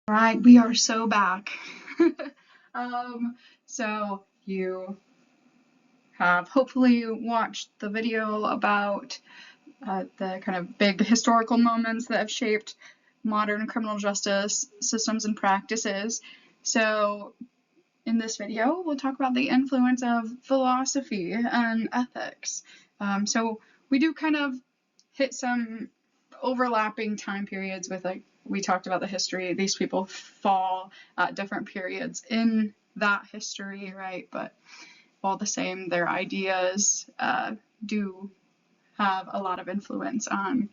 Right, we are so back. So you have hopefully watched the video about the kind of big historical moments that have shaped modern criminal justice systems and practices. So in this video, we'll talk about the influence of philosophy and ethics. So we do kind of hit some overlapping time periods with, like, we talked about the history. These people fall at different periods in that history, right? But all the same, their ideas do have a lot of influence on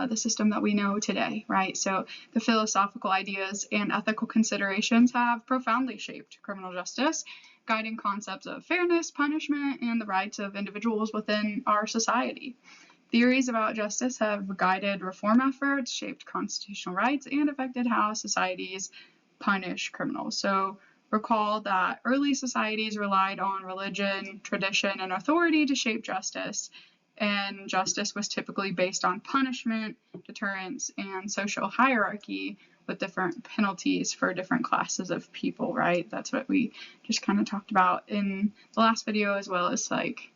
the system that we know today, right? So the philosophical ideas and ethical considerations have profoundly shaped criminal justice, guiding concepts of fairness, punishment, and the rights of individuals within our society. Theories about justice have guided reform efforts, shaped constitutional rights, and affected how societies punish criminals. So recall that early societies relied on religion, tradition, and authority to shape justice, and justice was typically based on punishment, deterrence, and social hierarchy with different penalties for different classes of people, right? That's what we just kind of talked about in the last video, as well as like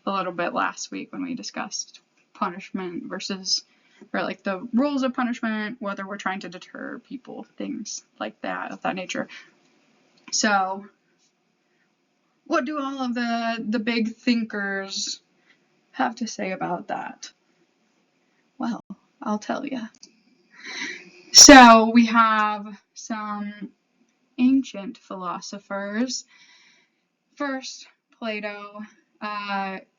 a little bit last week when we discussed punishment versus, or like the rules of punishment, whether we're trying to deter people, things like that, of that nature. So what do all of the big thinkers have to say about that? Well, I'll tell you. So we have some ancient philosophers. First, Plato,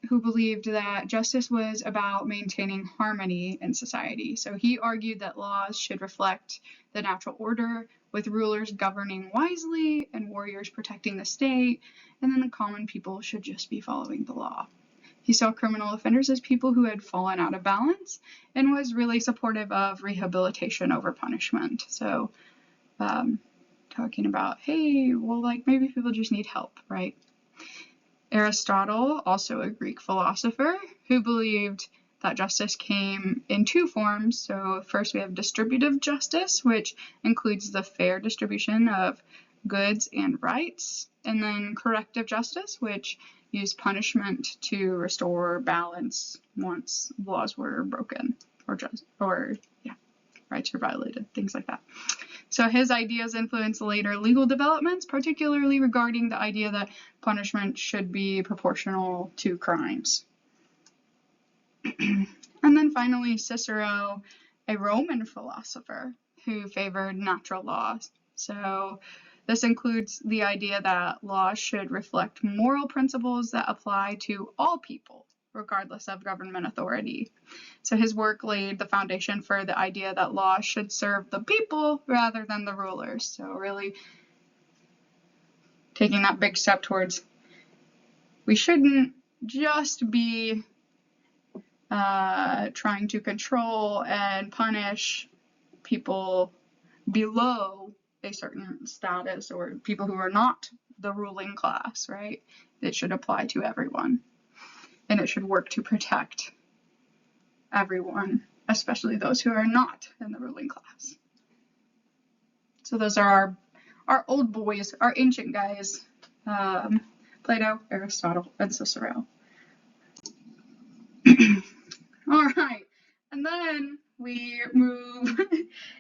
who believed that justice was about maintaining harmony in society. So he argued that laws should reflect the natural order, with rulers governing wisely and warriors protecting the state, and then the common people should just be following the law. He saw criminal offenders as people who had fallen out of balance and was really supportive of rehabilitation over punishment. So talking about, hey, well, like maybe people just need help, right? Aristotle, also a Greek philosopher, who believed that justice came in two forms. So first we have distributive justice, which includes the fair distribution of goods and rights, and then corrective justice, which used punishment to restore balance once laws were broken or rights were violated, things like that. So his ideas influenced later legal developments, particularly regarding the idea that punishment should be proportional to crimes. And then finally, Cicero, a Roman philosopher who favored natural laws. So this includes the idea that laws should reflect moral principles that apply to all people, regardless of government authority. So his work laid the foundation for the idea that laws should serve the people rather than the rulers. So really taking that big step towards, we shouldn't just be trying to control and punish people below a certain status or people who are not the ruling class, right? It should apply to everyone, and it should work to protect everyone, especially those who are not in the ruling class. So those are our old boys, our ancient guys, Plato, Aristotle, and Cicero. All right, and then we move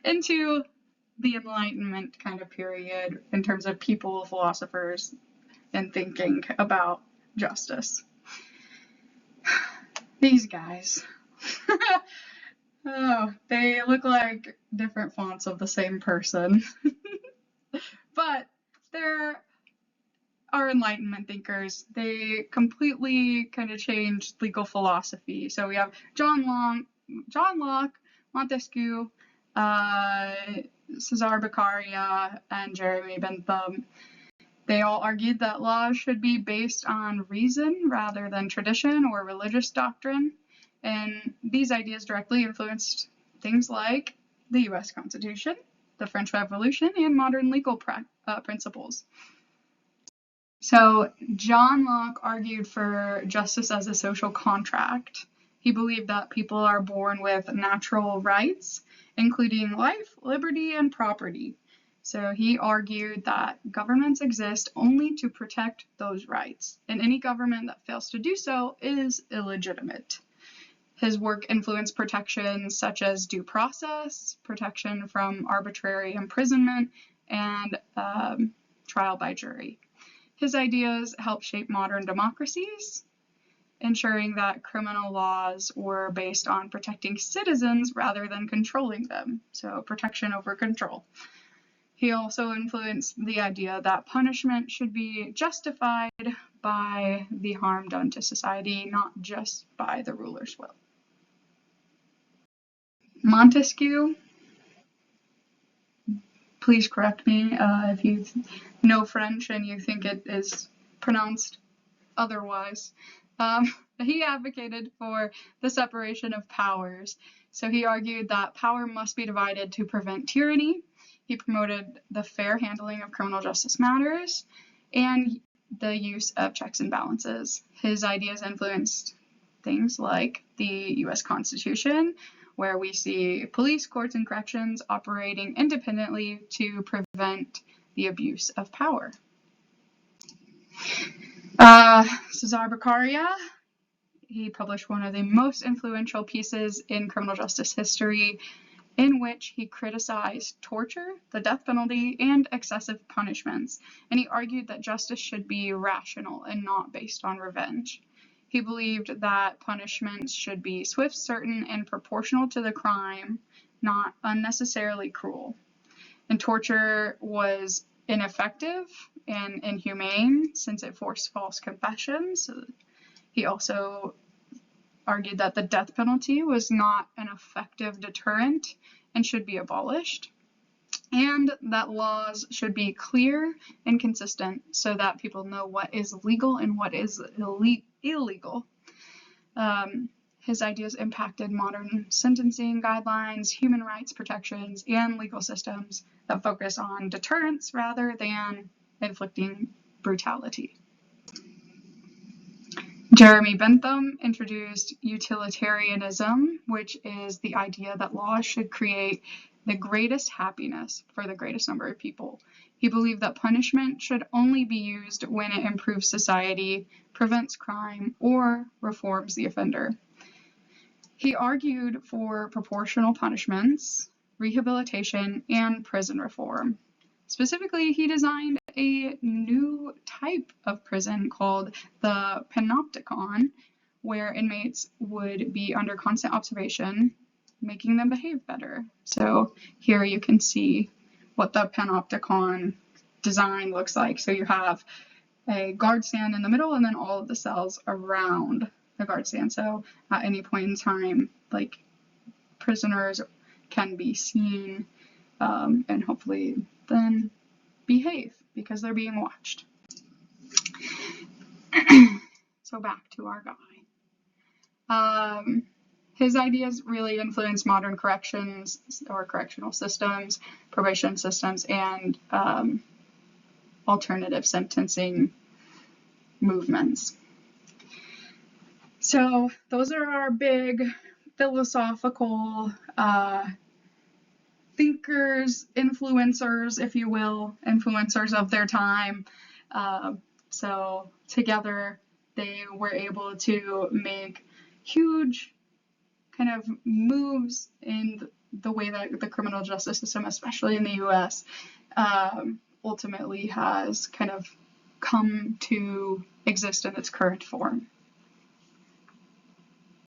into the Enlightenment kind of period in terms of people, philosophers, and thinking about justice. These guys. Oh, they look like different fonts of the same person. But they're our Enlightenment thinkers. They completely kind of changed legal philosophy. So we have John Locke, Montesquieu, Cesare Beccaria, and Jeremy Bentham. They all argued that laws should be based on reason rather than tradition or religious doctrine, and these ideas directly influenced things like the U.S. Constitution, the French Revolution, and modern legal principles. So John Locke argued for justice as a social contract. He believed that people are born with natural rights, including life, liberty, and property. So he argued that governments exist only to protect those rights, and any government that fails to do so is illegitimate. His work influenced protections such as due process, protection from arbitrary imprisonment, and trial by jury. His ideas helped shape modern democracies, ensuring that criminal laws were based on protecting citizens rather than controlling them. So protection over control. He also influenced the idea that punishment should be justified by the harm done to society, not just by the ruler's will. Montesquieu, please correct me if you know French and you think it is pronounced otherwise. He advocated for the separation of powers. So he argued that power must be divided to prevent tyranny. He promoted the fair handling of criminal justice matters and the use of checks and balances. His ideas influenced things like the US Constitution, where we see police, courts, and corrections operating independently to prevent the abuse of power. Cesar Beccaria, he published one of the most influential pieces in criminal justice history, in which he criticized torture, the death penalty, and excessive punishments, and he argued that justice should be rational and not based on revenge. He believed that punishments should be swift, certain, and proportional to the crime, not unnecessarily cruel. And torture was ineffective and inhumane since it forced false confessions. He also argued that the death penalty was not an effective deterrent and should be abolished, and that laws should be clear and consistent so that people know what is legal and what is illegal. His ideas impacted modern sentencing guidelines, human rights protections, and legal systems that focus on deterrence rather than inflicting brutality. Jeremy Bentham introduced utilitarianism, which is the idea that laws should create the greatest happiness for the greatest number of people. He believed that punishment should only be used when it improves society, prevents crime, or reforms the offender. He argued for proportional punishments, rehabilitation, and prison reform. Specifically, he designed a new type of prison called the panopticon, where inmates would be under constant observation, making them behave better. So here you can see what the panopticon design looks like. So you have a guard stand in the middle and then all of the cells around the guard stand. So at any point in time, like, prisoners can be seen and hopefully then behave because they're being watched. So back to our guy. His ideas really influenced modern corrections or correctional systems, probation systems, and alternative sentencing movements. So those are our big philosophical thinkers, influencers, if you will, influencers of their time. So together they were able to make huge kind of moves in the way that the criminal justice system, especially in the US, ultimately has kind of come to exist in its current form.